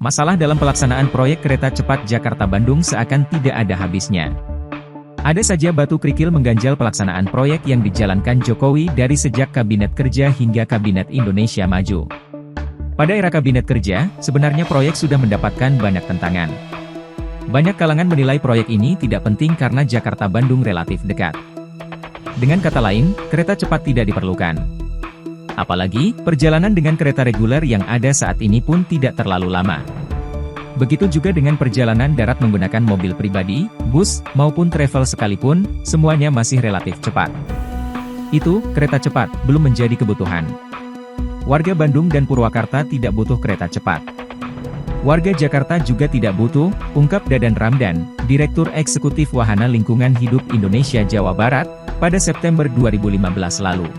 Masalah dalam pelaksanaan proyek kereta cepat Jakarta-Bandung seakan tidak ada habisnya. Ada saja batu kerikil mengganjal pelaksanaan proyek yang dijalankan Jokowi dari sejak Kabinet Kerja hingga Kabinet Indonesia Maju. Pada era Kabinet Kerja, sebenarnya proyek sudah mendapatkan banyak tentangan. Banyak kalangan menilai proyek ini tidak penting karena Jakarta-Bandung relatif dekat. Dengan kata lain, kereta cepat tidak diperlukan. Apalagi, perjalanan dengan kereta reguler yang ada saat ini pun tidak terlalu lama. Begitu juga dengan perjalanan darat menggunakan mobil pribadi, bus, maupun travel sekalipun, semuanya masih relatif cepat. Itu, kereta cepat, belum menjadi kebutuhan. Warga Bandung dan Purwakarta tidak butuh kereta cepat. Warga Jakarta juga tidak butuh, ungkap Dadan Ramdan, Direktur Eksekutif Wahana Lingkungan Hidup Indonesia Jawa Barat, pada September 2015 lalu.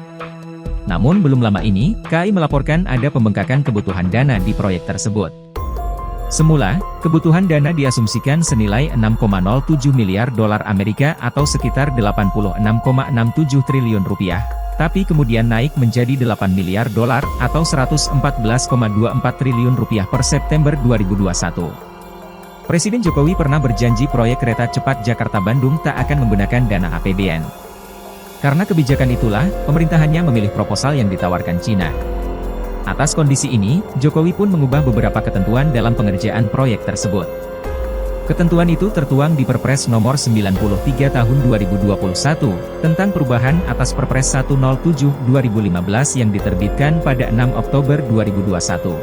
Namun belum lama ini, KAI melaporkan ada pembengkakan kebutuhan dana di proyek tersebut. Semula, kebutuhan dana diasumsikan senilai 6,07 miliar dolar Amerika atau sekitar 86,67 triliun rupiah, tapi kemudian naik menjadi 8 miliar dolar atau 114,24 triliun rupiah per September 2021. Presiden Jokowi pernah berjanji proyek kereta cepat Jakarta-Bandung tak akan menggunakan dana APBN. Karena kebijakan itulah, pemerintahannya memilih proposal yang ditawarkan Cina. Atas kondisi ini, Jokowi pun mengubah beberapa ketentuan dalam pengerjaan proyek tersebut. Ketentuan itu tertuang di Perpres Nomor 93 Tahun 2021, tentang perubahan atas Perpres 107/2015 yang diterbitkan pada 6 Oktober 2021.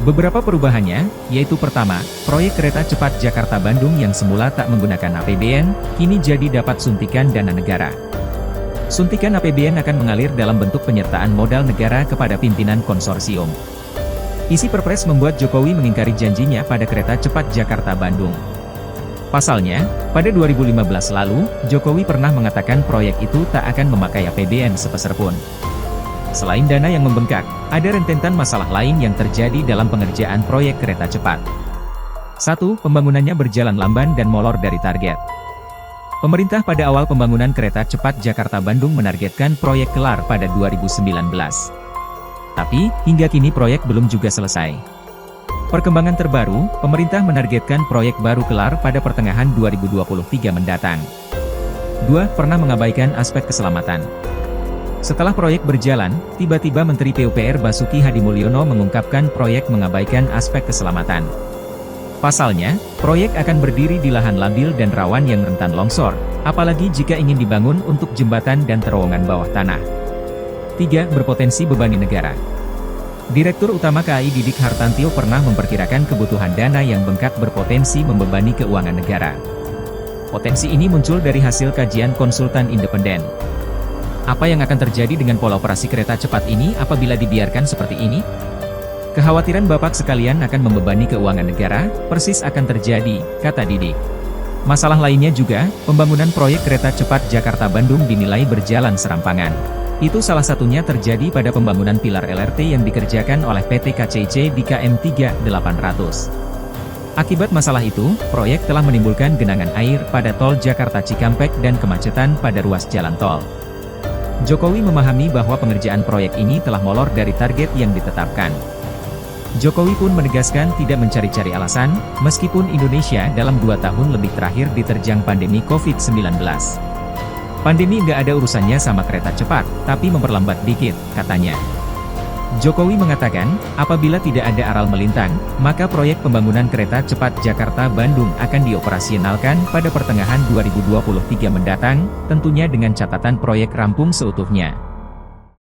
Beberapa perubahannya, yaitu pertama, proyek kereta cepat Jakarta-Bandung yang semula tak menggunakan APBN, kini jadi dapat suntikan dana negara. Suntikan APBN akan mengalir dalam bentuk penyertaan modal negara kepada pimpinan konsorsium. Isi Perpres membuat Jokowi mengingkari janjinya pada kereta cepat Jakarta-Bandung. Pasalnya, pada 2015 lalu, Jokowi pernah mengatakan proyek itu tak akan memakai APBN sepeser pun. Selain dana yang membengkak, ada rentetan masalah lain yang terjadi dalam pengerjaan proyek kereta cepat. 1. Pembangunannya berjalan lamban dan molor dari target. Pemerintah pada awal pembangunan kereta cepat Jakarta-Bandung menargetkan proyek kelar pada 2019. Tapi, hingga kini proyek belum juga selesai. Perkembangan terbaru, pemerintah menargetkan proyek baru kelar pada pertengahan 2023 mendatang. 2. Pernah mengabaikan aspek keselamatan. Setelah proyek berjalan, tiba-tiba Menteri PUPR Basuki Hadimulyono mengungkapkan proyek mengabaikan aspek keselamatan. Pasalnya, proyek akan berdiri di lahan labil dan rawan yang rentan longsor, apalagi jika ingin dibangun untuk jembatan dan terowongan bawah tanah. 3. Berpotensi bebani negara. Direktur Utama KAI Didik Hartantio pernah memperkirakan kebutuhan dana yang bengkak berpotensi membebani keuangan negara. Potensi ini muncul dari hasil kajian konsultan independen. Apa yang akan terjadi dengan pola operasi kereta cepat ini apabila dibiarkan seperti ini? Kekhawatiran Bapak sekalian akan membebani keuangan negara, persis akan terjadi, kata Didik. Masalah lainnya juga, pembangunan proyek kereta cepat Jakarta-Bandung dinilai berjalan serampangan. Itu salah satunya terjadi pada pembangunan pilar LRT yang dikerjakan oleh PT KCIC di KM 3800. Akibat masalah itu, proyek telah menimbulkan genangan air pada tol Jakarta Cikampek dan kemacetan pada ruas jalan tol. Jokowi memahami bahwa pengerjaan proyek ini telah molor dari target yang ditetapkan. Jokowi pun menegaskan tidak mencari-cari alasan, meskipun Indonesia dalam 2 tahun lebih terakhir diterjang pandemi COVID-19. Pandemi nggak ada urusannya sama kereta cepat, tapi memperlambat dikit, katanya. Jokowi mengatakan, apabila tidak ada aral melintang, maka proyek pembangunan kereta cepat Jakarta-Bandung akan dioperasionalkan pada pertengahan 2023 mendatang, tentunya dengan catatan proyek rampung seutuhnya.